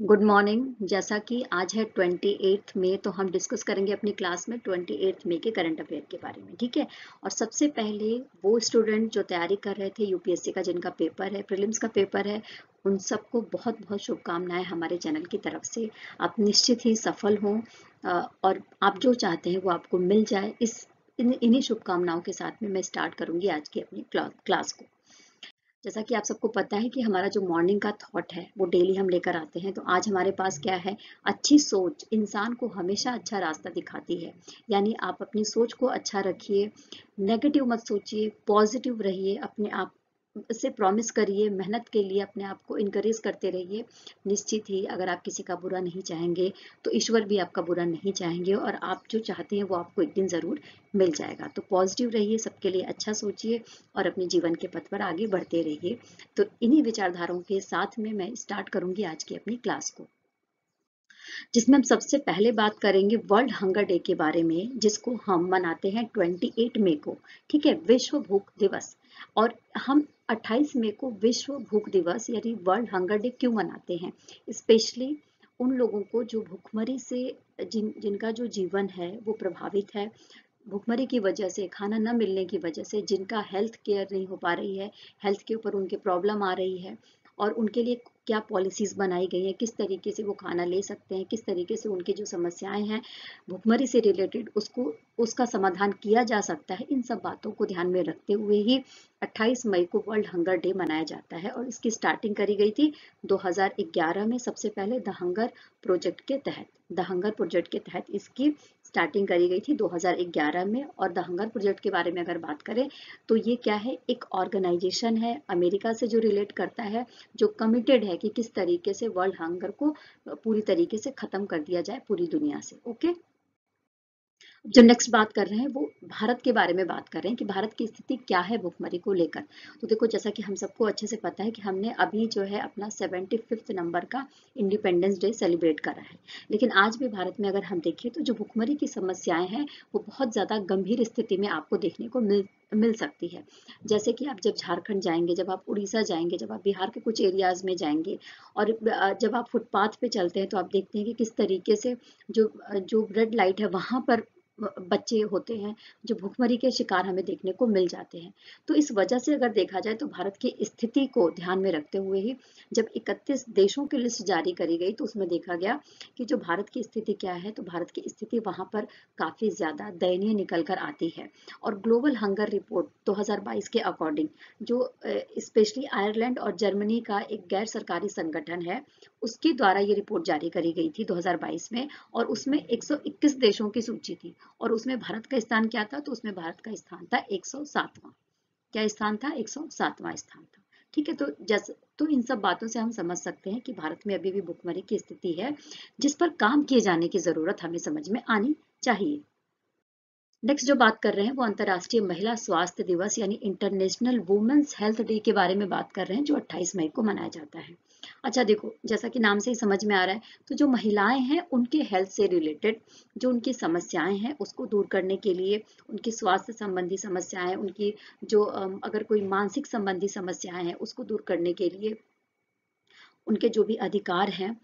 Good morning. जैसा कि आज है 28 मई, तो हम डिस्कस करेंगे अपनी क्लास में 28 मई के करंट अफेयर के बारे में। ठीक है। और सबसे पहले वो स्टूडेंट जो तैयारी कर रहे थे यूपीएससी का, जिनका पेपर है, प्रीलिम्स का पेपर है, उन सबको बहुत बहुत शुभकामनाएं हमारे चैनल की तरफ से। आप निश्चित ही सफल हों और आप जो चाहते हैं वो आपको मिल जाए। इन्हीं शुभकामनाओं के साथ में मैं स्टार्ट करूंगी आज की अपनी क्लास को। जैसा कि आप सबको पता है कि हमारा जो मॉर्निंग का थॉट है वो डेली हम लेकर आते हैं। तो आज हमारे पास क्या है? अच्छी सोच इंसान को हमेशा अच्छा रास्ता दिखाती है। यानी आप अपनी सोच को अच्छा रखिए, नेगेटिव मत सोचिए, पॉजिटिव रहिए, अपने आप से प्रॉमिस करिए, मेहनत के लिए अपने आप को इनकरेज करते रहिए। निश्चित ही अगर आप किसी का बुरा नहीं चाहेंगे तो ईश्वर भी आपका बुरा नहीं चाहेंगे, और आप जो चाहते हैं वो आपको एक दिन जरूर मिल जाएगा। तो पॉजिटिव रहिए, सबके लिए अच्छा सोचिए और अपने जीवन के पथ पर आगे बढ़ते रहिए। तो इन्हीं विचारधाराओं के साथ में मैं स्टार्ट करूंगी आज की अपनी क्लास को, जिसमें हम सबसे पहले बात करेंगे वर्ल्ड हंगर डे के बारे में, जिसको हम मनाते हैं 28 मई को। ठीक है, विश्व भूख दिवस। और हम 28 मई को विश्व भूख दिवस यानी वर्ल्ड हंगर डे क्यों मनाते हैं? स्पेशली उन लोगों को जो भूखमरी से जिनका जो जीवन है वो प्रभावित है, भुखमरी की वजह से, खाना न मिलने की वजह से, जिनका हेल्थ केयर नहीं हो पा रही है, हेल्थ के ऊपर उनके प्रॉब्लम आ रही है, और उनके लिए क्या पॉलिसीज बनाई गई हैं, किस तरीके से वो खाना ले सकते हैं, किस तरीके से उनकी जो समस्याएं हैं भुखमरी से रिलेटेड उसका समाधान किया जा सकता है। इन सब बातों को ध्यान में रखते हुए ही 28 मई को वर्ल्ड हंगर डे मनाया जाता है। और इसकी स्टार्टिंग करी गई थी 2011 में, सबसे पहले द हंगर प्रोजेक्ट के तहत। द हंगर प्रोजेक्ट के तहत इसकी स्टार्टिंग करी गई थी 2011 में। और द हंगर प्रोजेक्ट के बारे में अगर बात करें तो ये क्या है? एक ऑर्गेनाइजेशन है अमेरिका से जो रिलेट करता है, जो कमिटेड है कि किस तरीके से वर्ल्ड हंगर को पूरी तरीके से खत्म कर दिया जाए पूरी दुनिया से। ओके। जो नेक्स्ट बात कर रहे हैं वो भारत के बारे में बात कर रहे हैं कि भारत की स्थिति क्या है भुखमरी को लेकर। तो देखो, जैसा कि हम सबको अच्छे से पता है कि हमने अभी जो है अपना 75th नंबर का इंडिपेंडेंस डे सेलिब्रेट करा है। लेकिन आज भी भारत में अगर हम देखें तो जो भुखमरी की समस्याएं हैं वो बहुत ज्यादा गंभीर स्थिति में आपको देखने को मिल सकती है। जैसे कि आप जब झारखंड जाएंगे, जब आप उड़ीसा जाएंगे, जब आप बिहार के कुछ एरियाज में जाएंगे, और जब आप फुटपाथ पे चलते हैं तो आप देखते हैं कि किस तरीके से जो रेड लाइट है वहां पर बच्चे होते हैं जो भूखमरी के शिकार हमें देखने को मिल जाते हैं। तो इस वजह से अगर देखा जाए तो भारत की स्थिति को ध्यान में रखते हुए ही जब 31 देशों की लिस्ट जारी करी गई तो उसमें देखा गया कि जो भारत की स्थिति क्या है, तो भारत की स्थिति वहां पर काफी ज्यादा दयनीय निकल कर आती है। और ग्लोबल हंगर रिपोर्ट 2022 के अकॉर्डिंग, जो स्पेशली आयरलैंड और जर्मनी का एक गैर सरकारी संगठन है, उसके द्वारा ये रिपोर्ट जारी करी गई थी 2022 में। और उसमें 121 देशों की सूची थी, और उसमें भारत का स्थान क्या था? तो उसमें भारत का स्थान था 107वां। क्या स्थान था? 107वां स्थान था। ठीक है। तो इन सब बातों से हम समझ सकते हैं कि भारत में अभी भी भुखमरी की स्थिति है, जिस पर काम किए जाने की जरूरत हमें समझ में आनी चाहिए। नेक्स्ट जो बात कर रहे हैं वो अंतर्राष्ट्रीय महिला स्वास्थ्य दिवस यानी इंटरनेशनल वुमेन्स हेल्थ डे के बारे में बात कर रहे हैं, जो 28 मई को मनाया जाता है। अच्छा देखो, जैसा कि नाम से ही समझ में आ रहा है, तो जो महिलाएं हैं उनके हेल्थ से रिलेटेड जो उनकी समस्याएं हैं उसको दूर करने के लिए, उनकी स्वास्थ्य संबंधी समस्याएं, उनकी जो अगर कोई मानसिक संबंधी समस्याएं हैं उसको दूर करने के लिए, उनके जो भी अधिकार हैं,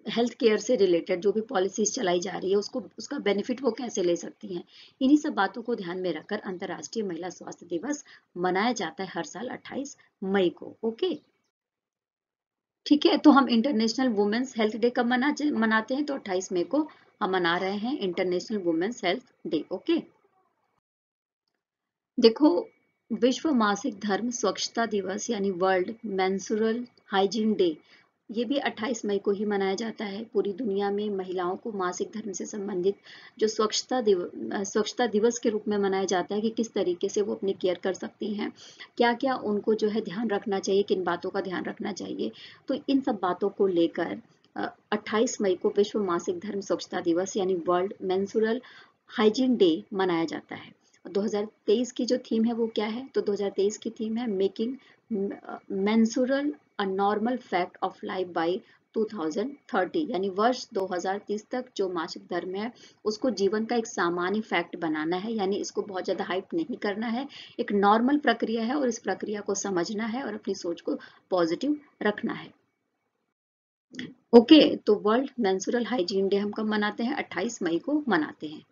हेल्थ केयर से रिलेटेड जो भी पॉलिसीज चलाई जा रही है उसको, उसका बेनिफिट वो कैसे ले सकती हैं, इन्हीं सब बातों को ध्यान में रखकर अंतर्राष्ट्रीय महिला स्वास्थ्य दिवस मनाया जाता है हर साल 28 मई को। ओके। ठीक है। तो हम इंटरनेशनल वुमेन्स हेल्थ डे कब मनाते हैं? तो 28 मई को हम मना रहे हैं international women's health day. Okay. देखो, विश्व मासिक धर्म स्वच्छता दिवस यानी वर्ल्ड मेंस्ट्रुअल हाइजीन डे, ये भी 28 मई को ही मनाया जाता है। पूरी दुनिया में महिलाओं को मासिक धर्म से संबंधित जो स्वच्छता दिवस के रूप में मनाया जाता है कि किस तरीके से वो अपनी केयर कर सकती हैं, क्या क्या उनको जो है ध्यान रखना चाहिए, किन बातों का ध्यान रखना चाहिए। तो इन सब बातों को लेकर 28 मई को विश्व मासिक धर्म स्वच्छता दिवस यानी वर्ल्ड मेंस्ट्रुअल हाइजीन डे मनाया जाता है। 2023 की जो थीम है वो क्या है? तो 2023 की थीम है making menstrual a normal fact of life by 2030, यानी वर्ष 2030 तक जो मासिक धर्म है उसको जीवन का एक सामान्य फैक्ट बनाना है। यानी इसको बहुत ज्यादा हाइप नहीं करना है, एक नॉर्मल प्रक्रिया है और इस प्रक्रिया को समझना है और अपनी सोच को पॉजिटिव रखना है। ओके, तो वर्ल्ड मेंस्ट्रुअल हाइजीन डे हम कब मनाते हैं? 28 मई को मनाते हैं।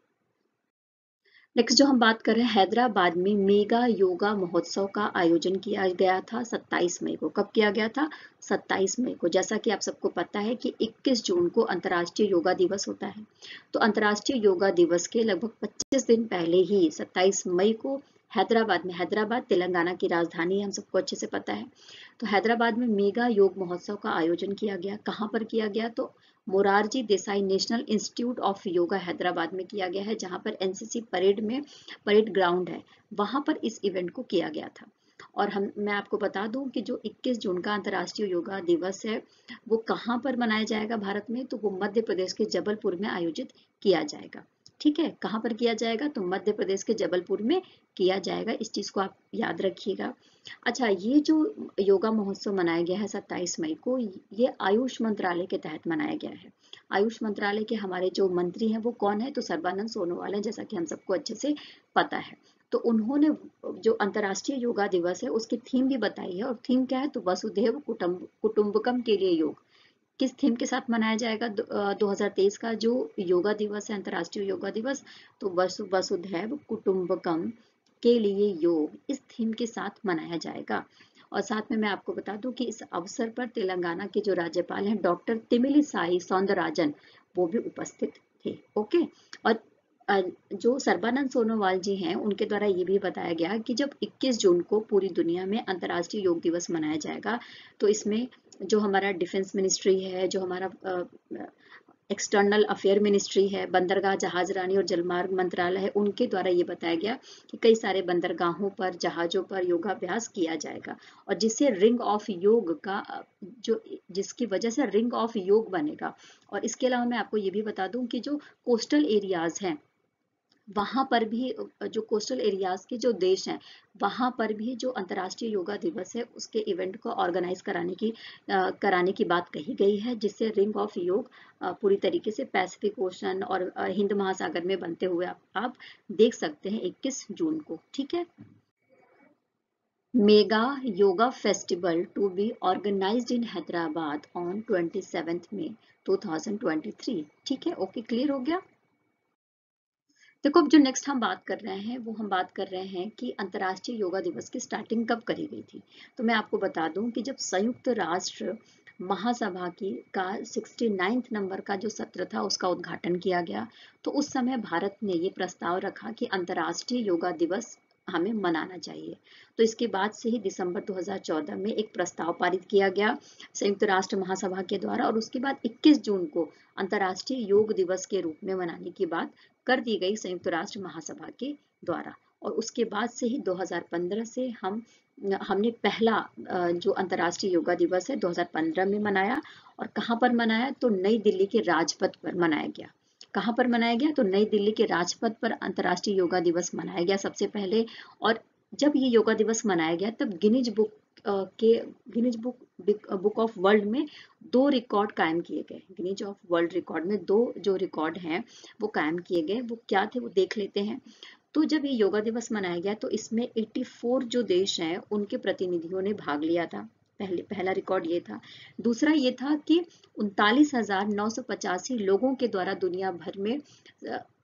नेक्स्ट जो हम बात कर रहे हैं, हैदराबाद में मेगा योगा महोत्सव का आयोजन किया गया था 27 मई को। कब किया गया था? 27 मई को। जैसा कि आप सबको पता है कि 21 जून को अंतर्राष्ट्रीय योगा दिवस होता है। तो अंतर्राष्ट्रीय योगा दिवस के लगभग 25 दिन पहले ही 27 मई को हैदराबाद में, हैदराबाद तेलंगाना की राजधानी है, हम सबको अच्छे से पता है, तो हैदराबाद में मेगा योग महोत्सव का आयोजन किया गया। कहाँ पर किया गया? तो Morarji Desai national institute of yoga Hyderabad में किया गया है, जहां पर एनसीसी परेड में, परेड ग्राउंड है, वहां पर इस इवेंट को किया गया था। और मैं आपको बता दूं कि जो 21 जून का अंतर्राष्ट्रीय योगा दिवस है वो कहाँ पर मनाया जाएगा भारत में? तो वो मध्य प्रदेश के जबलपुर में आयोजित किया जाएगा। ठीक है, कहाँ पर किया जाएगा? तो मध्य प्रदेश के जबलपुर में किया जाएगा। इस चीज को आप याद रखिएगा। अच्छा, ये जो योगा महोत्सव मनाया गया है 27 मई को, ये आयुष मंत्रालय के तहत मनाया गया है। आयुष मंत्रालय के हमारे जो मंत्री हैं वो कौन है? तो सर्बानंद सोनोवाल है, जैसा कि हम सबको अच्छे से पता है। तो उन्होंने जो अंतर्राष्ट्रीय योगा दिवस है उसकी थीम भी बताई है, और थीम क्या है? तो वसुधैव कुटुंबकम के लिए योग। किस थीम के साथ मनाया जाएगा 2023 का जो योगा दिवस है, अंतर्राष्ट्रीय योगा दिवस? तो वसुधैव कुटुंबकम के लिए योग, इस थीम के साथ मनाया जाएगा। और साथ में मैं आपको बता दूं कि इस अवसर पर तेलंगाना के जो राज्यपाल हैं डॉक्टर तिमिलिसाई सौंदरराजन, वो भी उपस्थित थे। ओके, और जो सर्बानंद सोनोवाल जी हैं उनके द्वारा ये भी बताया गया कि जब 21 जून को पूरी दुनिया में अंतर्राष्ट्रीय योग दिवस मनाया जाएगा, तो इसमें जो हमारा डिफेंस मिनिस्ट्री है, जो हमारा एक्सटर्नल अफेयर मिनिस्ट्री है, बंदरगाह जहाजरानी और जलमार्ग मंत्रालय है, उनके द्वारा ये बताया गया कि कई सारे बंदरगाहों पर, जहाजों पर योगाभ्यास किया जाएगा, और जिससे रिंग ऑफ योग का जो, जिसकी वजह से रिंग ऑफ योग बनेगा। और इसके अलावा मैं आपको ये भी बता दूं कि जो कोस्टल एरियाज हैं वहां पर भी, जो कोस्टल एरियाज के जो देश हैं वहां पर भी जो अंतर्राष्ट्रीय योगा दिवस है उसके इवेंट को ऑर्गेनाइज कराने की बात कही गई है, जिससे रिंग ऑफ योग पूरी तरीके से पैसिफिक ओशन और हिंद महासागर में बनते हुए आप देख सकते हैं 21 जून को। ठीक है, mega yoga festival to be organised in Hyderabad on 27 May 2023। ठीक है, ओके, क्लियर हो गया। देखो, अब जो नेक्स्ट हम बात कर रहे हैं वो हम बात कर रहे हैं कि अंतर्राष्ट्रीय योगा दिवस की स्टार्टिंग कब करी गई थी। तो मैं आपको बता दूं कि जब संयुक्त राष्ट्र महासभा की का 69 नंबर का जो सत्र था उसका उद्घाटन किया गया, तो उस समय भारत ने ये प्रस्ताव रखा कि अंतर्राष्ट्रीय योगा दिवस हमें मनाना चाहिए। तो इसके बाद से ही दिसंबर 2014 में एक प्रस्ताव पारित किया गया संयुक्त राष्ट्र महासभा के द्वारा, और उसके बाद 21 जून को अंतर्राष्ट्रीय योग दिवस के रूप में मनाने की बात कर दी गई संयुक्त राष्ट्र महासभा के द्वारा। और उसके बाद से ही 2015 से हमने पहला जो अंतर्राष्ट्रीय योगा दिवस है 2015 में मनाया। और कहाँ पर मनाया? तो नई दिल्ली के राजपथ पर मनाया गया। कहाँ पर मनाया गया? तो नई दिल्ली के राजपथ पर अंतर्राष्ट्रीय योगा दिवस मनाया गया सबसे पहले। और जब ये योगा दिवस मनाया गया तब गिनीज बुक ऑफ वर्ल्ड में दो रिकॉर्ड कायम किए गए। गिनीज ऑफ वर्ल्ड रिकॉर्ड में दो जो रिकॉर्ड हैं वो कायम किए गए। वो क्या थे वो देख लेते हैं। तो जब ये योगा दिवस मनाया गया तो इसमें 84 जो देश हैं उनके प्रतिनिधियों ने भाग लिया था। पहला रिकॉर्ड ये था। दूसरा ये था कि 39,985 लोगों के द्वारा दुनिया भर में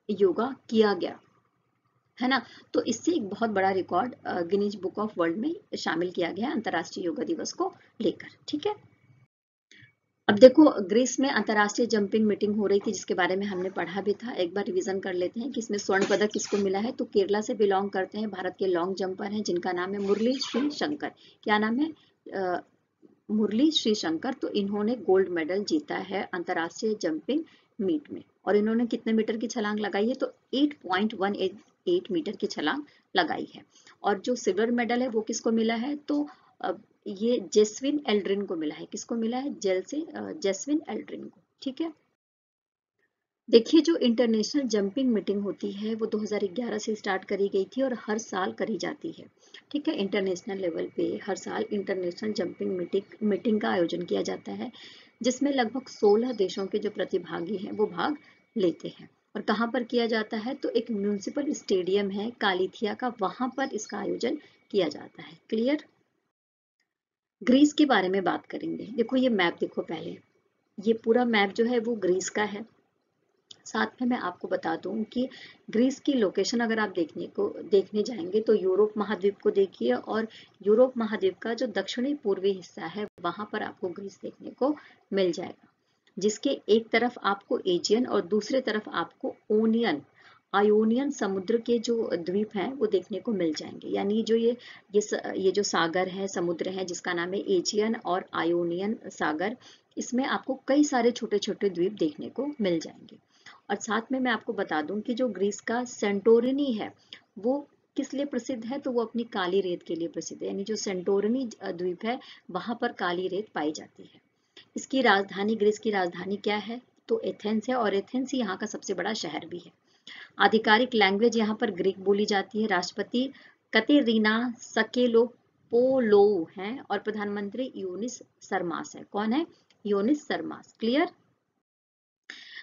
योगा किया गया, है ना। तो इससे एक बहुत बड़ा record Guinness book of world में शामिल किया गया अंतर्राष्ट्रीय योगा दिवस को लेकर। ठीक है, अब देखो, ग्रीस में अंतर्राष्ट्रीय जंपिंग मीटिंग हो रही थी जिसके बारे में हमने पढ़ा भी था। एक बार रिवीजन कर लेते हैं कि इसमें स्वर्ण पदक किसको मिला है। तो केरला से बिलोंग करते हैं, भारत के लॉन्ग जंपर हैं जिनका नाम है मुरली श्री शंकर। क्या नाम है? मुरली श्री शंकर। तो इन्होंने गोल्ड मेडल जीता है अंतर्राष्ट्रीय जंपिंग मीट में। और इन्होंने कितने मीटर की छलांग लगाई है? तो 8.188 मीटर की छलांग लगाई है। और जो सिल्वर मेडल है वो किसको मिला है? तो ये जेस्विन एल्ड्रिन को मिला है। किसको मिला है? जेस्विन एल्ड्रिन को। ठीक है, देखिए, जो इंटरनेशनल जंपिंग मीटिंग होती है वो 2011 से स्टार्ट करी गई थी और हर साल करी जाती है। ठीक है, इंटरनेशनल लेवल पे हर साल इंटरनेशनल जंपिंग मीटिंग का आयोजन किया जाता है, जिसमें लगभग 16 देशों के जो प्रतिभागी हैं वो भाग लेते हैं। और कहाँ पर किया जाता है? तो एक म्यूनिसिपल स्टेडियम है कालिथिया का, वहां पर इसका आयोजन किया जाता है। क्लियर? ग्रीस के बारे में बात करेंगे। देखो, ये मैप देखो पहले। ये पूरा मैप जो है वो ग्रीस का है। साथ में मैं आपको बता दूं कि ग्रीस की लोकेशन अगर आप देखने जाएंगे तो यूरोप महाद्वीप को देखिए, और यूरोप महाद्वीप का जो दक्षिणी पूर्वी हिस्सा है वहां पर आपको ग्रीस देखने को मिल जाएगा, जिसके एक तरफ आपको एजियन और दूसरे तरफ आपको आयोनियन समुद्र के जो द्वीप हैं वो देखने को मिल जाएंगे। यानी जो ये जो सागर है, समुद्र है, जिसका नाम है एजियन और आयोनियन सागर, इसमें आपको कई सारे छोटे छोटे द्वीप देखने को मिल जाएंगे। और साथ में मैं आपको बता दूं कि जो ग्रीस का सेंटोरिनी है वो किस लिए प्रसिद्ध है, तो वो अपनी काली रेत के लिए प्रसिद्ध है। यानी जो सेंटोरिनी द्वीप है वहां पर काली रेत पाई जाती है। इसकी राजधानी, ग्रीस की राजधानी क्या है, तो एथेंस है, और एथेंस ही यहाँ का सबसे बड़ा शहर भी है। आधिकारिक लैंग्वेज यहाँ पर ग्रीक बोली जाती है। राष्ट्रपति कतेरीना सकेलोपोलोऊ हैं और प्रधानमंत्री यूनिस सरमास है। कौन है? यूनिस सरमास। क्लियर?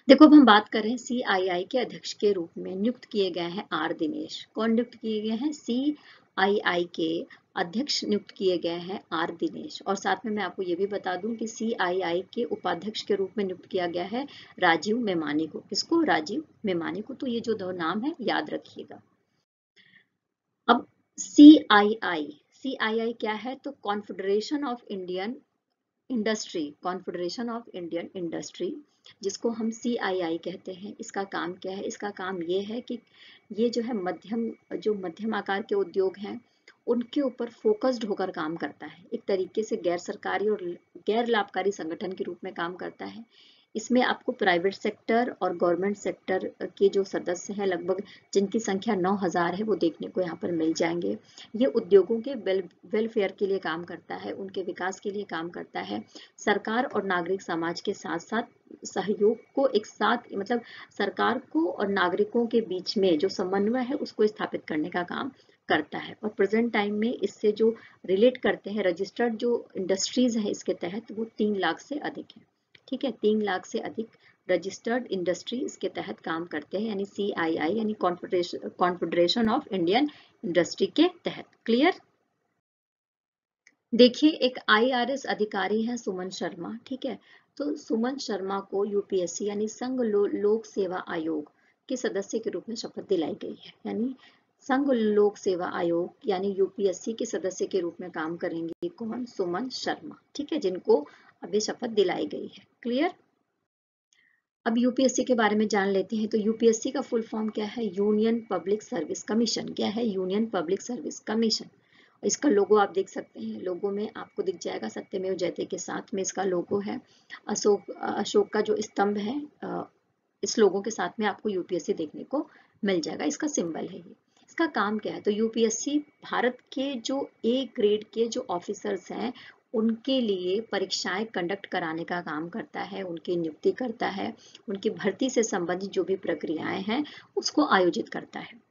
देखो, अब हम बात करें CII के अध्यक्ष के रूप में नियुक्त किए गए हैं आर दिनेश। कौन नियुक्त किए गए हैं? CII के अध्यक्ष नियुक्त किए गए हैं आर दिनेश। और साथ में मैं आपको ये भी बता दूं कि CII के उपाध्यक्ष के रूप में नियुक्त किया गया है राजीव मेमानी को। किसको? राजीव मेमानी को। तो ये जो दो नाम है याद रखिएगा। अब CII क्या है? तो कॉन्फेडरेशन ऑफ इंडियन इंडस्ट्री, जिसको हम CII कहते हैं। इसका काम क्या है? इसका काम ये है कि ये जो है मध्यम आकार के उद्योग हैं उनके ऊपर फोकस्ड होकर काम करता है। एक तरीके से गैर सरकारी और गैर लाभकारी संगठन के रूप में काम करता है। इसमें आपको प्राइवेट सेक्टर और गवर्नमेंट सेक्टर के जो सदस्य हैं, लगभग जिनकी संख्या 9,000 है, वो देखने को यहाँ पर मिल जाएंगे। ये उद्योगों के वेलफेयर के लिए काम करता है, उनके विकास के लिए काम करता है। सरकार और नागरिक समाज के साथ साथ सहयोग को एक साथ, मतलब सरकार को और नागरिकों के बीच में जो समन्वय है उसको स्थापित करने का काम करता है। और प्रेजेंट टाइम में इससे जो रिलेट करते हैं रजिस्टर्ड जो इंडस्ट्रीज है इसके तहत, वो 3 लाख से अधिक है। ठीक है, 3 लाख से अधिक रजिस्टर्ड इंडस्ट्री इसके तहत काम करते हैं, यानी CII यानी कॉन्फेडरेशन ऑफ इंडियन इंडस्ट्री के तहत। क्लियर? देखिए, एक IRS अधिकारी है सुमन शर्मा। ठीक है, तो सुमन शर्मा को UPSC यानी संघ लोक सेवा आयोग के सदस्य के रूप में शपथ दिलाई गई है। यानी संघ लोक सेवा आयोग यानी UPSC के सदस्य के रूप में काम करेंगे कौन? सुमन शर्मा। ठीक है, जिनको अभी शपथ दिलाई गई है। क्लियर? अब UPSC के बारे में जान लेते हैं। तो UPSC का फुल फॉर्म क्या है? Union public service commission. क्या है? Union public service commission. इसका लोगो आप देख सकते हैं, लोगो में आपको दिख जाएगा सत्यमेव जयते के साथ में इसका लोगो है। अशोक का जो स्तंभ है, इस लोगों के साथ में आपको UPSC देखने को मिल जाएगा। इसका सिंबल है ये। इसका काम क्या है? तो UPSC भारत के जो A ग्रेड के जो ऑफिसर्स हैं उनके लिए परीक्षाएं कंडक्ट कराने का काम करता है, उनकी नियुक्ति करता है, उनकी भर्ती से संबंधित जो भी प्रक्रियाएं हैं उसको आयोजित करता है।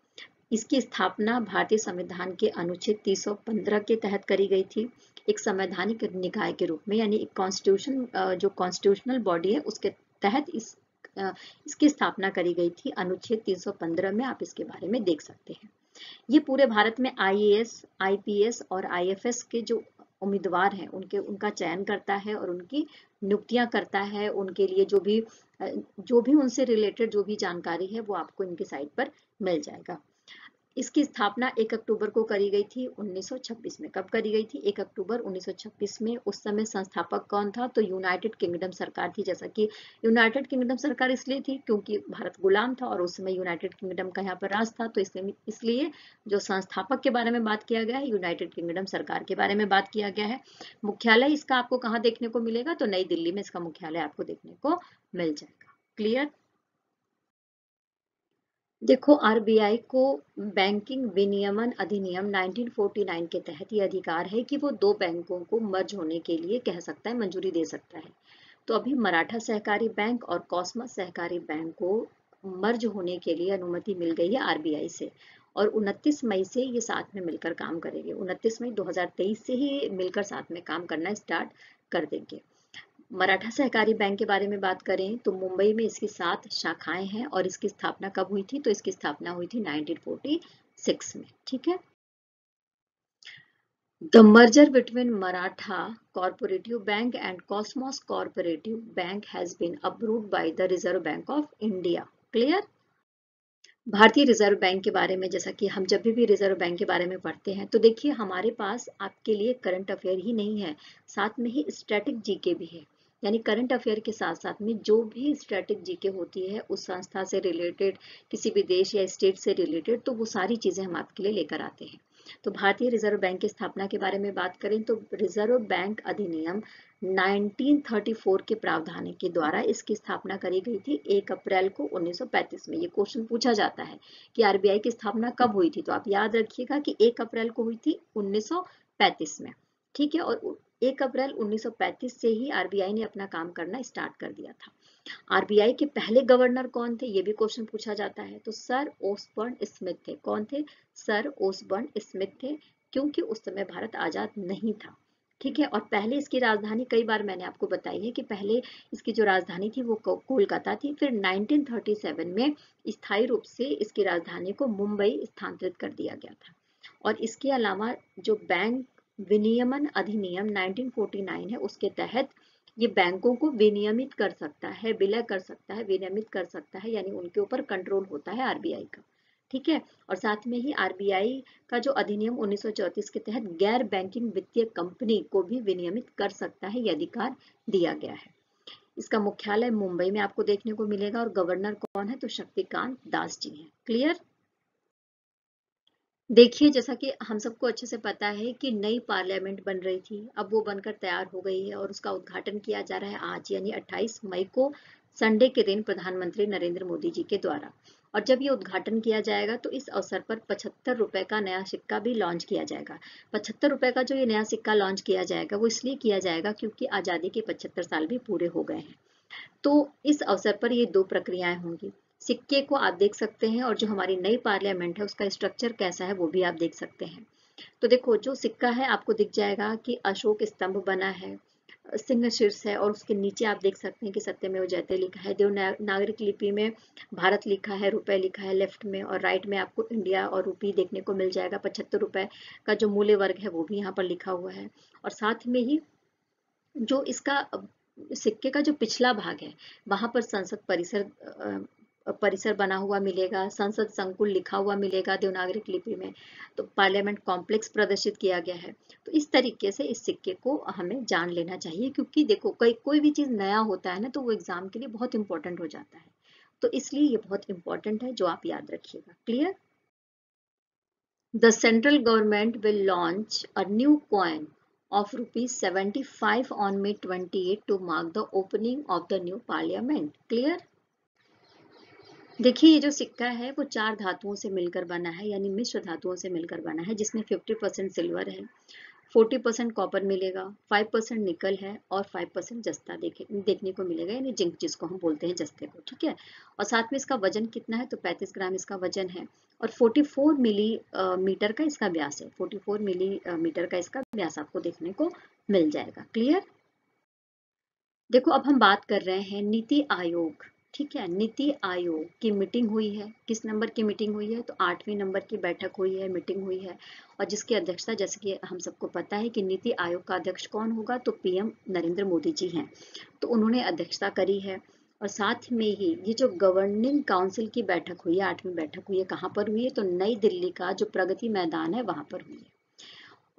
इसकी स्थापना भारतीय संविधान के अनुच्छेद 315 के तहत करी गई थी, एक संवैधानिक निकाय के रूप में, यानी एक जो कॉन्स्टिट्यूशनल बॉडी है उसके तहत इसकी स्थापना करी गई थी। अनुच्छेद 315 में आप इसके बारे में देख सकते हैं। ये पूरे भारत में IAS, IPS और IFS के जो उम्मीदवार हैं उनका चयन करता है और उनकी नियुक्तियां करता है। उनके लिए जो भी उनसे रिलेटेड जो भी जानकारी है वो आपको इनकी साइट पर मिल जाएगा। इसकी स्थापना 1 अक्टूबर को करी गई थी 1926 में। कब करी गई थी? 1 अक्टूबर 1926 में। उस समय संस्थापक कौन था? तो यूनाइटेड किंगडम सरकार थी। जैसा कि यूनाइटेड किंगडम सरकार इसलिए थी क्योंकि भारत गुलाम था और उस समय यूनाइटेड किंगडम का यहाँ पर राज था, तो इसलिए जो संस्थापक के बारे में बात किया गया है, यूनाइटेड किंगडम सरकार के बारे में बात किया गया है। मुख्यालय इसका आपको कहाँ देखने को मिलेगा? तो नई दिल्ली में इसका मुख्यालय आपको देखने को मिल जाएगा। क्लियर? देखो, RBI को बैंकिंग विनियमन अधिनियम 1949 के तहत ये अधिकार है कि वो 2 बैंकों को मर्ज होने के लिए कह सकता है, मंजूरी दे सकता है। तो अभी मराठा सहकारी बैंक और कॉसमस सहकारी बैंक को मर्ज होने के लिए अनुमति मिल गई है RBI से, और 29 मई से ये साथ में मिलकर काम करेंगे। 29 मई 2023 से ही मिलकर साथ में काम करना स्टार्ट कर देंगे। मराठा सहकारी बैंक के बारे में बात करें तो मुंबई में इसकी 7 शाखाएं हैं और इसकी स्थापना कब हुई थी? तो इसकी स्थापना हुई थी 1946 में। ठीक है, The merger between Maratha Cooperative Bank and Cosmos Cooperative Bank has been approved by the Reserve Bank of India. Clear? भारतीय रिजर्व बैंक के बारे में, जैसा कि हम जब भी रिजर्व बैंक के बारे में पढ़ते हैं तो देखिए हमारे पास आपके लिए करंट अफेयर ही नहीं है, साथ में ही स्टैटिक जीके भी है। यानी करंट अफेयर के साथ साथ में जो भी स्टैटिक जीके होती है उस संस्था से रिलेटेड, किसी भी देश या स्टेट से रिलेटेड, तो वो सारी चीजें हम आपके लिए लेकर आते हैं। तो भारतीय रिजर्व बैंक की स्थापना के बारे में बात करें तो रिजर्व बैंक अधिनियम 1934 के प्रावधान के द्वारा इसकी स्थापना करी गई थी 1 अप्रैल को 1935 में। ये क्वेश्चन पूछा जाता है कि आरबीआई की स्थापना कब हुई थी, तो आप याद रखिएगा कि 1 अप्रैल को हुई थी 1935 में। ठीक है, और 1 अप्रैल 1935 से ही आरबीआई ने अपना काम करना स्टार्ट कर दिया था। आरबीआई के पहले गवर्नर कौन थे, ये भी क्वेश्चन पूछा जाता है। तो सर ओसबर्न स्मिथ थे। कौन थे? सर ओसबर्न स्मिथ थे, क्योंकि उस समय भारत आजाद नहीं था। ठीक है, और पहले इसकी राजधानी, कई बार मैंने आपको बताई है कि पहले इसकी जो राजधानी थी वो कोलकाता थी, फिर 1937 में स्थायी रूप से इसकी राजधानी को मुंबई स्थानांतरित कर दिया गया था। और इसके अलावा जो बैंक विनियमन अधिनियम 1949 है उसके तहत ये बैंकों को विनियमित कर सकता है, विलय कर सकता है, विनियमित कर सकता है, यानी उनके ऊपर कंट्रोल होता है आरबीआई का। ठीक है, और साथ में ही आरबीआई का जो अधिनियम 1934 के तहत गैर बैंकिंग वित्तीय कंपनी को भी विनियमित कर सकता है, ये अधिकार दिया गया है। इसका मुख्यालय मुंबई में आपको देखने को मिलेगा और गवर्नर कौन है, तो शक्तिकांत दास जी हैं। क्लियर? देखिए, जैसा कि हम सबको अच्छे से पता है कि नई पार्लियामेंट बन रही थी, अब वो बनकर तैयार हो गई है और उसका उद्घाटन किया जा रहा है आज, यानी 28 मई को, संडे के दिन, प्रधानमंत्री नरेंद्र मोदी जी के द्वारा। और जब ये उद्घाटन किया जाएगा तो इस अवसर पर 75 रुपए का नया सिक्का भी लॉन्च किया जाएगा। 75 रुपए का जो ये नया सिक्का लॉन्च किया जाएगा वो इसलिए किया जाएगा क्योंकि आजादी के 75 साल भी पूरे हो गए हैं। तो इस अवसर पर ये 2 प्रक्रियाएं होंगी। सिक्के को आप देख सकते हैं और जो हमारी नई पार्लियामेंट है उसका स्ट्रक्चर कैसा है वो भी आप देख सकते हैं। तो देखो, जो सिक्का है आपको दिख जाएगा कि अशोक स्तंभ बना है, सिंह शीर्ष है, और उसके नीचे आप देख सकते हैं कि सत्यमेव जयते लिखा है। देवनागरिक लिपि में भारत लिखा है, रुपए लिखा है लेफ्ट में, और राइट में आपको इंडिया और रुपी देखने को मिल जाएगा। 75 रुपए का जो मूल्य वर्ग है वो भी यहाँ पर लिखा हुआ है। और साथ में ही जो इसका सिक्के का जो पिछला भाग है वहां पर संसद परिसर बना हुआ मिलेगा, संसद संकुल लिखा हुआ मिलेगा देवनागरिक लिपि में। तो पार्लियामेंट कॉम्प्लेक्स प्रदर्शित किया गया है। तो इस तरीके से इस सिक्के को हमें जान लेना चाहिए, क्योंकि देखो कोई भी चीज नया होता है ना तो वो एग्जाम के लिए बहुत इंपॉर्टेंट हो जाता है। तो इसलिए ये बहुत इंपॉर्टेंट है जो आप याद रखिएगा। Clear? The central government will launch a new coin of rupees 75 on May 28 to mark the opening of the new parliament. Clear? देखिए, ये जो सिक्का है वो 4 धातुओं से मिलकर बना है, यानी मिश्र धातुओं से मिलकर बना है, जिसमें 50% सिल्वर है, 40% कॉपर मिलेगा, 5% निकल है और 5% जस्ता देखने को मिलेगा, यानी जिंक जिसको हम बोलते हैं, जस्ते को। ठीक है, और साथ में इसका वजन कितना है, तो 35 ग्राम इसका वजन है, और 44 मिली मीटर का इसका व्यास है। 44 मिली मीटर का इसका व्यास आपको देखने को मिल जाएगा। क्लियर? देखो, अब हम बात कर रहे हैं नीति आयोग। ठीक है, नीति आयोग की मीटिंग हुई है। किस नंबर की मीटिंग हुई है, तो 8वीं नंबर की बैठक हुई है, मीटिंग हुई है। और जिसकी अध्यक्षता, जैसे कि हम सबको पता है कि नीति आयोग का अध्यक्ष कौन होगा, तो पीएम नरेंद्र मोदी जी हैं। तो उन्होंने अध्यक्षता करी है। और साथ में ही ये जो गवर्निंग काउंसिल की बैठक हुई है, 8वीं बैठक हुई है, कहाँ पर हुई है, तो नई दिल्ली का जो प्रगति मैदान है वहां पर हुई है।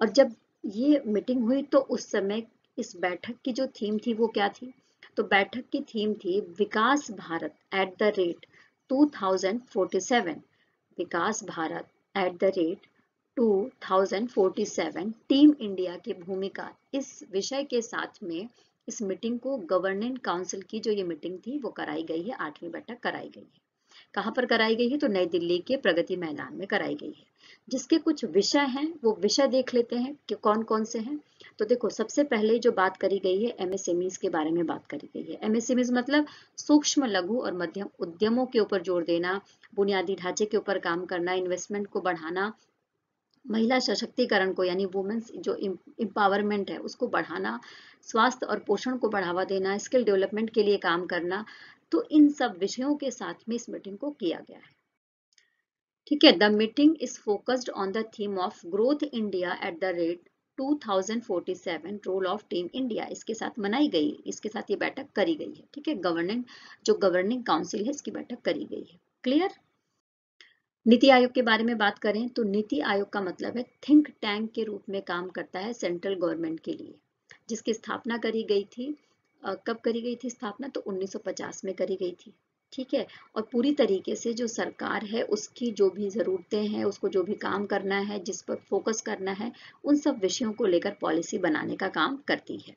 और जब ये मीटिंग हुई तो उस समय इस बैठक की जो थीम थी वो क्या थी, तो बैठक की थीम थी Vikas Bharat at the rate 2047। Vikas Bharat at the rate 2047, team India की भूमिका, इस विषय के साथ में इस मीटिंग को गवर्निंग काउंसिल की जो ये मीटिंग थी वो कराई गई है, 8वीं बैठक कराई गई है। कहाँ पर कराई गई है, तो नई दिल्ली के प्रगति मैदान में कराई गई है। जिसके कुछ विषय हैं वो विषय देख लेते हैं कि कौन कौन से हैं। तो देखो, सबसे पहले जो बात करी गई है एमएसएमईज के बारे में बात करी गई है। एमएसएमईज मतलब सूक्ष्म, लघु और मध्यम उद्यमों के ऊपर जोर देना, बुनियादी ढांचे के ऊपर काम करना, इन्वेस्टमेंट को बढ़ाना, महिला सशक्तिकरण को, यानी वुमेन्स जो एम्पावरमेंट है उसको बढ़ाना, स्वास्थ्य और पोषण को बढ़ावा देना, स्किल डेवलपमेंट के लिए काम करना। तो इन सब विषयों के साथ में इस मीटिंग को किया गया है। ठीक है, the meeting is focused on the theme of growth India at the rate 2047 role of team India इसके साथ मनाई गई, इसके साथ ये बैठक करी गई है। ठीक है, गवर्निंग काउंसिल है इसकी बैठक करी गई है। क्लियर। नीति आयोग के बारे में बात करें तो नीति आयोग का मतलब है थिंक टैंक के रूप में काम करता है सेंट्रल गवर्नमेंट के लिए, जिसकी स्थापना करी गई थी। कब करी गई थी स्थापना? तो 1950 में करी गई थी। ठीक है, और पूरी तरीके से जो सरकार है उसकी जो भी जरूरतें हैं, उसको जो भी काम करना है, जिस पर फोकस करना है, उन सब विषयों को लेकर पॉलिसी बनाने का काम करती है।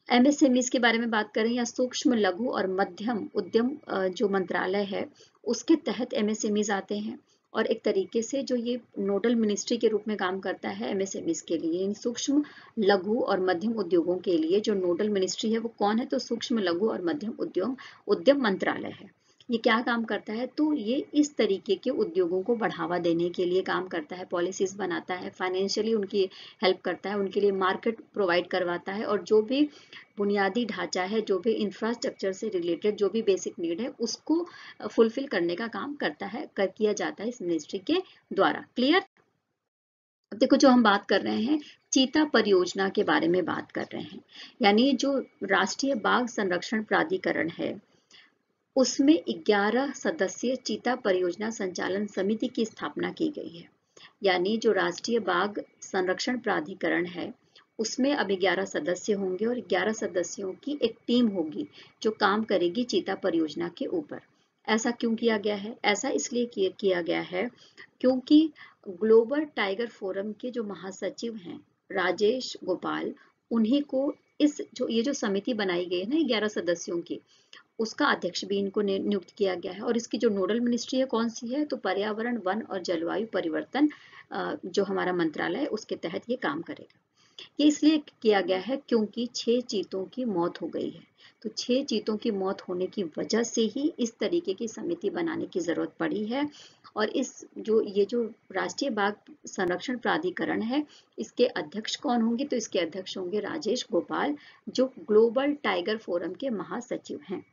एमएसएमईज के बारे में बात करें या सूक्ष्म लघु और मध्यम उद्यम जो मंत्रालय है उसके तहत एमएसएमईज आते हैं, और एक तरीके से जो ये नोडल मिनिस्ट्री के रूप में काम करता है एमएसएमईज के लिए, इन सूक्ष्म लघु और मध्यम उद्योगों के लिए जो नोडल मिनिस्ट्री है वो कौन है? तो सूक्ष्म लघु और मध्यम उद्यम मंत्रालय है। ये क्या काम करता है? तो ये इस तरीके के उद्योगों को बढ़ावा देने के लिए काम करता है, पॉलिसीज बनाता है, फाइनेंशियली उनकी हेल्प करता है, उनके लिए मार्केट प्रोवाइड करवाता है, और जो भी बुनियादी ढांचा है, जो भी इंफ्रास्ट्रक्चर से रिलेटेड जो भी बेसिक नीड है उसको फुलफिल करने का काम किया जाता है इस मिनिस्ट्री के द्वारा। क्लियर। अब देखो, जो हम बात कर रहे हैं चीता परियोजना के बारे में बात कर रहे हैं, यानी जो राष्ट्रीय बाघ संरक्षण प्राधिकरण है उसमें 11 सदस्यीय चीता परियोजना संचालन समिति की स्थापना की गई है। यानी जो राष्ट्रीय बाघ संरक्षण प्राधिकरण है उसमें अब 11 सदस्य होंगे, और 11 सदस्यों की एक टीम होगी जो काम करेगी चीता परियोजना के ऊपर। ऐसा क्यों किया गया है? ऐसा इसलिए किया गया है क्योंकि ग्लोबल टाइगर फोरम के जो महासचिव हैं राजेश गोपाल, उन्हीं को ये जो समिति बनाई गई है ना 11 सदस्यों की, उसका अध्यक्ष भी इनको नियुक्त किया गया है। और इसकी जो नोडल मिनिस्ट्री है कौन सी है? तो पर्यावरण, वन और जलवायु परिवर्तन जो हमारा मंत्रालय है उसके तहत ये काम करेगा। ये इसलिए किया गया है क्योंकि 6 चीतों की मौत हो गई है। तो 6 चीतों की मौत होने की वजह से ही इस तरीके की समिति बनाने की जरूरत पड़ी है। और ये जो राष्ट्रीय बाघ संरक्षण प्राधिकरण है इसके अध्यक्ष कौन होंगे? तो इसके अध्यक्ष होंगे राजेश गोपाल, जो ग्लोबल टाइगर फोरम के महासचिव हैं।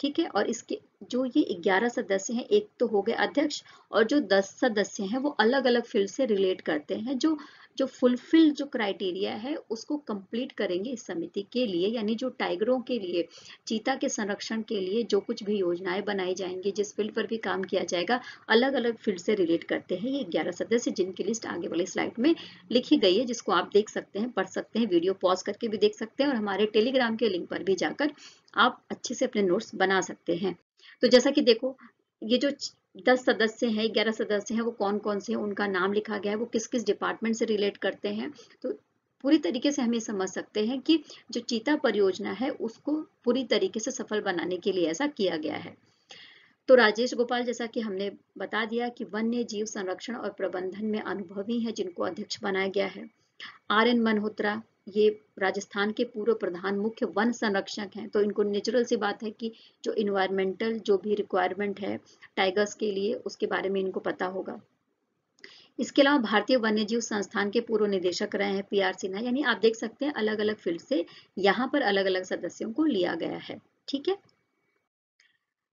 ठीक है, और इसके जो ये 11 सदस्य हैं, एक तो हो गए अध्यक्ष, और जो 10 सदस्य हैं वो अलग अलग फील्ड से रिलेट करते हैं, जो फुलफिल जो क्राइटेरिया है उसको कंप्लीट करेंगे इस समिति के लिए। यानी जो टाइगरों के लिए, चीता के संरक्षण के लिए जो कुछ भी योजनाएं बनाई जाएंगी, जिस फील्ड पर भी काम किया जाएगा, अलग अलग फील्ड से रिलेट करते हैं ये 11 सदस्य, जिनकी लिस्ट आगे वाली स्लाइड में लिखी गई है, जिसको आप देख सकते हैं, पढ़ सकते हैं, वीडियो पॉज करके भी देख सकते हैं, और हमारे टेलीग्राम के लिंक पर भी जाकर आप अच्छे से अपने नोट्स बना सकते हैं। तो जैसा कि देखो, ये जो 10 सदस्य हैं, 11 सदस्य हैं, वो कौन कौन से हैं, उनका नाम लिखा गया है, वो किस किस डिपार्टमेंट से रिलेट करते हैं। तो पूरी तरीके से हम ये समझ सकते हैं कि जो चीता परियोजना है उसको पूरी तरीके से सफल बनाने के लिए ऐसा किया गया है। तो राजेश गोपाल, जैसा कि हमने बता दिया कि वन्य जीव संरक्षण और प्रबंधन में अनुभवी हैं, जिनको अध्यक्ष बनाया गया है। RN मल्होत्रा, ये राजस्थान के पूर्व प्रधान मुख्य वन संरक्षक हैं, तो इनको नेचुरल सी बात है कि जो इन्वायरमेंटल जो भी रिक्वायरमेंट है टाइगर्स के लिए उसके बारे में इनको पता होगा। इसके अलावा भारतीय वन्यजीव संस्थान के पूर्व निदेशक रहे हैं PR सिन्हा। यानी आप देख सकते हैं अलग अलग फील्ड से यहाँ पर अलग अलग सदस्यों को लिया गया है। ठीक है,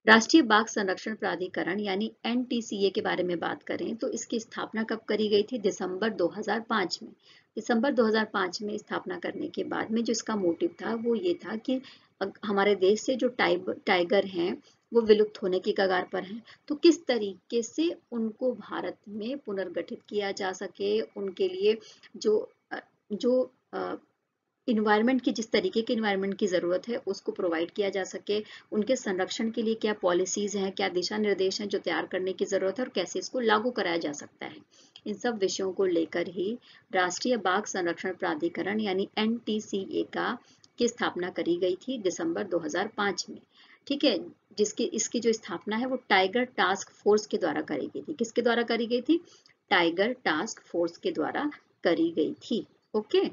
राष्ट्रीय बाघ संरक्षण प्राधिकरण यानी NTCA के बारे में बात करें तो इसकी स्थापना कब करी गई थी? दिसंबर 2005 में। दिसंबर 2005 में स्थापना करने के बाद में जो इसका मोटिव था वो ये था कि हमारे देश से जो टाइगर हैं वो विलुप्त होने की कगार पर हैं, तो किस तरीके से उनको भारत में पुनर्गठित किया जा सके, उनके लिए जो इन्वायरमेंट की, जिस तरीके के इन्वायरमेंट की ज़रूरत है उसको प्रोवाइड किया जा सके, उनके संरक्षण के लिए क्या पॉलिसीज़ हैं, क्या दिशा निर्देश हैं जो तैयार करने की ज़रूरत है, और कैसे इसको लागू कराया जा सकता है। इन सब विषयों को लेकर ही राष्ट्रीय बाघ संरक्षण प्राधिकरण यानी NTCA की स्थापना करी गई थी दिसंबर 2005 में। ठीक है, इसकी जो स्थापना है वो टाइगर टास्क फोर्स के द्वारा करी गई थी। किसके द्वारा करी गई थी? टाइगर टास्क फोर्स के द्वारा करी गई थी। ओके,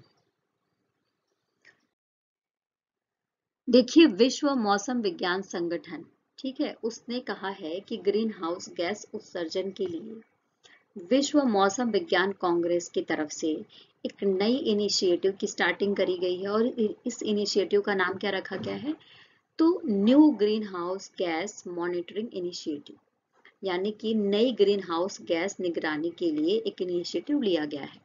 देखिए, विश्व मौसम विज्ञान संगठन, ठीक है, उसने कहा है कि ग्रीन हाउस गैस उत्सर्जन के लिए विश्व मौसम विज्ञान कांग्रेस की तरफ से एक नई इनिशिएटिव की स्टार्टिंग करी गई है, और इस इनिशिएटिव का नाम क्या रखा गया है? तो new green house gas monitoring initiative, यानी कि नई ग्रीन हाउस गैस निगरानी के लिए एक इनिशिएटिव लिया गया है।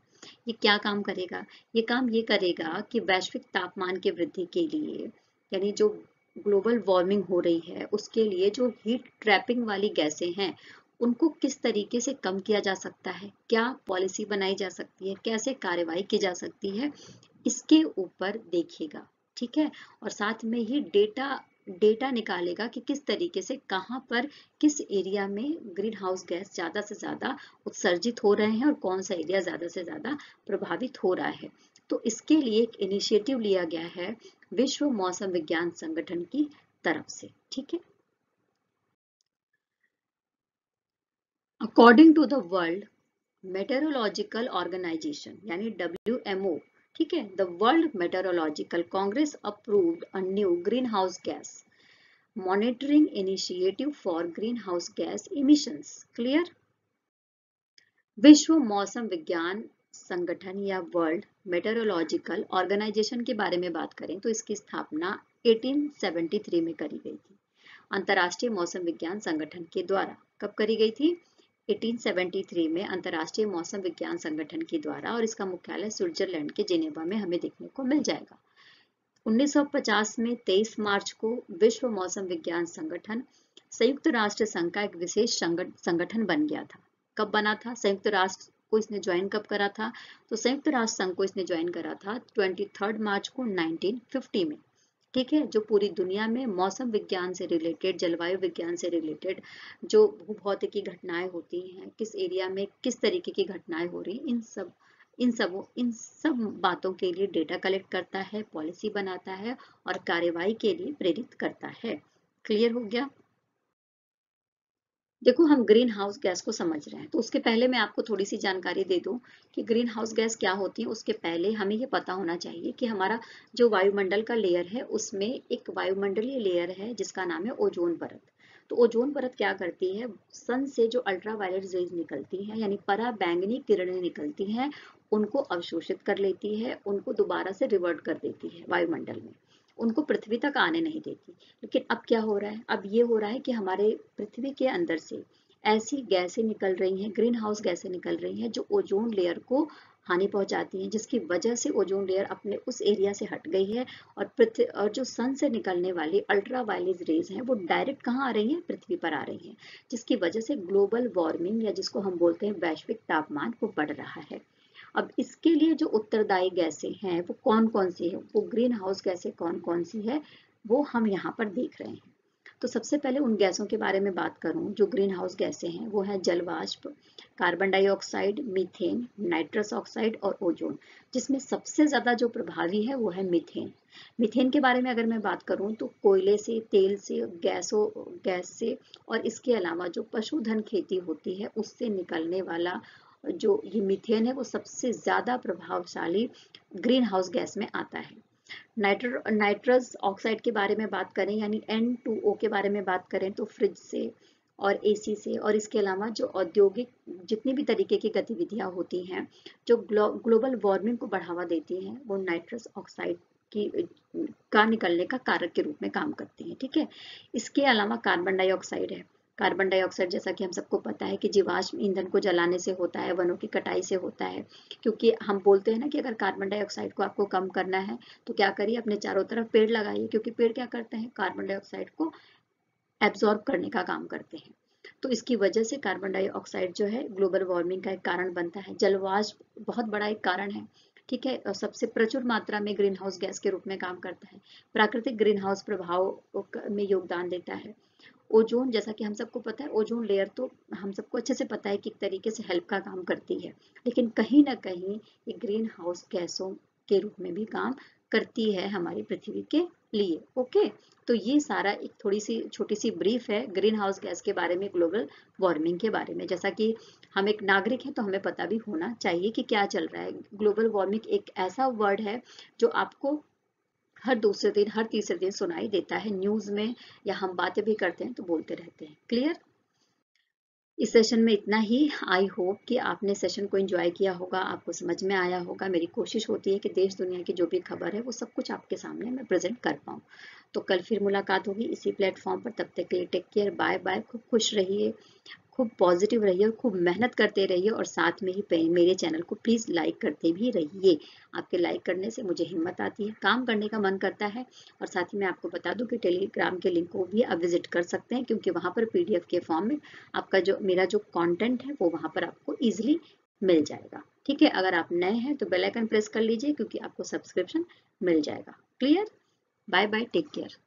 ये क्या काम करेगा? ये काम ये करेगा कि वैश्विक तापमान के वृद्धि के लिए, यानी जो ग्लोबल वार्मिंग हो रही है उसके लिए जो हीट ट्रैपिंग वाली गैसें हैं उनको किस तरीके से कम किया जा सकता है, क्या पॉलिसी बनाई जा सकती है, कैसे कार्यवाही की जा सकती है, इसके ऊपर देखिएगा। ठीक है, और साथ में ये डेटा डेटा निकालेगा कि किस तरीके से कहाँ पर किस एरिया में ग्रीन हाउस गैस ज्यादा से ज्यादा उत्सर्जित हो रहे हैं और कौन सा एरिया ज्यादा से ज्यादा प्रभावित हो रहा है। तो इसके लिए एक इनिशिएटिव लिया गया है विश्व मौसम विज्ञान संगठन की तरफ से। ठीक है, according to the world meteorological organisation यानी WMO, ठीक है, the world meteorological congress approved a new green house gas monitoring initiative for green house gas emissions. Clear? विश्व मौसम विज्ञान संगठन या वर्ल्ड मेटेरोलॉजिकल ऑर्गेनाइजेशन के बारे में बात करें तो इसकी स्थापना 1873 में करी गई थी, अंतर्राष्ट्रीय मौसम विज्ञान संगठन के द्वारा। कब करी गई थी? 1873 में अंतर्राष्ट्रीय मौसम विज्ञान संगठन के द्वारा, और इसका मुख्यालय स्विट्जरलैंड के जिनेवा में हमें देखने को मिल जाएगा। 1950 में 23 मार्च को विश्व मौसम विज्ञान संगठन संयुक्त राष्ट्र संघ का एक विशेष संगठन बन गया था। कब बना था? संयुक्त राष्ट्र को इसने ज्वाइन कब करा था? तो संयुक्त राष्ट्र संघ को इसने ज्वाइन करा था 23 मार्च को 1950 में। ठीक है, जो पूरी दुनिया में मौसम विज्ञान से रिलेटेड, जलवायु विज्ञान से रिलेटेड जो भूभौतिकी घटनाएं होती हैं, किस एरिया में किस तरीके की घटनाएं हो रही, इन सब बातों के लिए डेटा कलेक्ट करता है, पॉलिसी बनाता है और कार्यवाही के लिए प्रेरित करता है। क्लियर हो गया? देखो, हम ग्रीन हाउस गैस को समझ रहे हैं तो उसके पहले मैं आपको थोड़ी सी जानकारी दे दूं कि ग्रीन हाउस गैस क्या होती है। उसके पहले हमें ये पता होना चाहिए कि हमारा जो वायुमंडल का लेयर है उसमें एक वायुमंडलीय लेयर है जिसका नाम है ओजोन परत। तो ओजोन परत क्या करती है? सन से जो अल्ट्रावायलेट रेज निकलती हैं यानी पराबैंगनी किरणें निकलती हैं उनको अवशोषित कर लेती है, उनको दोबारा से रिवर्ट कर देती है वायुमंडल में, उनको पृथ्वी तक आने नहीं देती। लेकिन अब क्या हो रहा है? अब ये हो रहा है कि हमारे पृथ्वी के अंदर से ऐसी गैसें निकल रही हैं, ग्रीन हाउस गैसें निकल रही हैं जो ओजोन लेयर को हानि पहुंचाती हैं, जिसकी वजह से ओजोन लेयर अपने उस एरिया से हट गई है और पृथ्वी और जो सन से निकलने वाली अल्ट्रावायलेट रेज हैं वो डायरेक्ट कहाँ आ रही हैं? पृथ्वी पर आ रही हैं, जिसकी वजह से ग्लोबल वार्मिंग या जिसको हम बोलते हैं वैश्विक तापमान वो बढ़ रहा है। अब इसके लिए जो उत्तरदायी गैसें हैं वो कौन कौन सी है, वो ग्रीन हाउस गैसें कौन कौन सी है वो हम यहाँ पर देख रहे हैं। तो सबसे पहले उन गैसों के बारे में बात करूं जो ग्रीन हाउस गैसें हैं, वो है जलवाष्प, carbon dioxide, methane, nitrous oxide और ओजोन, जिसमें सबसे ज्यादा जो प्रभावी है वो है मीथेन। मीथेन के बारे में अगर मैं बात करूं तो कोयले से, तेल से, गैस से और इसके अलावा जो पशुधन खेती होती है उससे निकलने वाला जो ये मीथेन है वो सबसे ज्यादा प्रभावशाली ग्रीन हाउस गैस में आता है। नाइट्रस ऑक्साइड के बारे में बात करें यानी N2O के बारे में बात करें तो फ्रिज से और एसी से और इसके अलावा जो औद्योगिक जितनी भी तरीके की गतिविधियां होती हैं जो ग्लोबल वार्मिंग को बढ़ावा देती हैं वो नाइट्रस ऑक्साइड की का निकलने का कारक के रूप में काम करती हैं। ठीक है, इसके अलावा कार्बन डाइऑक्साइड है। कार्बन डाइऑक्साइड जैसा कि हम सबको पता है कि जीवाश्म ईंधन को जलाने से होता है, वनों की कटाई से होता है, क्योंकि हम बोलते हैं ना कि अगर कार्बन डाइऑक्साइड को आपको कम करना है तो क्या करिए, अपने चारों तरफ पेड़ लगाइए, क्योंकि पेड़ क्या करते हैं? कार्बन डाइऑक्साइड को एब्जॉर्ब करने का काम करते हैं। तो इसकी वजह से कार्बन डाइऑक्साइड जो है ग्लोबल वार्मिंग का एक कारण बनता है। जलवाष्प बहुत बड़ा एक कारण है। ठीक है, और सबसे प्रचुर मात्रा में ग्रीन हाउस गैस के रूप में काम करता है, प्राकृतिक ग्रीन हाउस प्रभाव में योगदान देता है। ओजोन, जैसा कि हम सबको पता है, ओजोन लेयर तो हम सबको अच्छे से पता है कि एक तरीके से हेल्प का काम करती है, लेकिन कहीं ना कहीं ये ग्रीन हाउस गैसों के रूप में भी काम करती है हमारी पृथ्वी के लिए। ओके, तो ये सारा एक थोड़ी सी छोटी सी ब्रीफ है ग्रीन हाउस गैस के बारे में, ग्लोबल वार्मिंग के बारे में। जैसा कि हम एक नागरिक हैं तो हमें पता भी होना चाहिए कि क्या चल रहा है। ग्लोबल वार्मिंग एक ऐसा वर्ड है जो आपको हर दूसरे दिन, हर तीसरे दिन सुनाई देता है न्यूज में, या हम बातें भी करते हैं तो बोलते रहते हैं। क्लियर? इस सेशन में इतना ही। आई होप कि आपने सेशन को एंजॉय किया होगा, आपको समझ में आया होगा। मेरी कोशिश होती है कि देश दुनिया की जो भी खबर है वो सब कुछ आपके सामने मैं प्रेजेंट कर पाऊँ। तो कल फिर मुलाकात होगी इसी प्लेटफॉर्म पर, तब तक के लिए टेक केयर, बाय बाय, खूब खुश रहिए, खूब पॉजिटिव रहिए और खूब मेहनत करते रहिए और साथ में ही मेरे चैनल को प्लीज़ लाइक करते भी रहिए। आपके लाइक करने से मुझे हिम्मत आती है, काम करने का मन करता है। और साथ ही मैं आपको बता दूं कि टेलीग्राम के लिंक को भी आप विजिट कर सकते हैं, क्योंकि वहाँ पर PDF के फॉर्म में आपका जो मेरा जो कंटेंट है वो वहाँ पर आपको ईजिली मिल जाएगा। ठीक है, अगर आप नए हैं तो बेल आइकन प्रेस कर लीजिए, क्योंकि आपको सब्सक्रिप्शन मिल जाएगा। Clear? Bye bye, take care.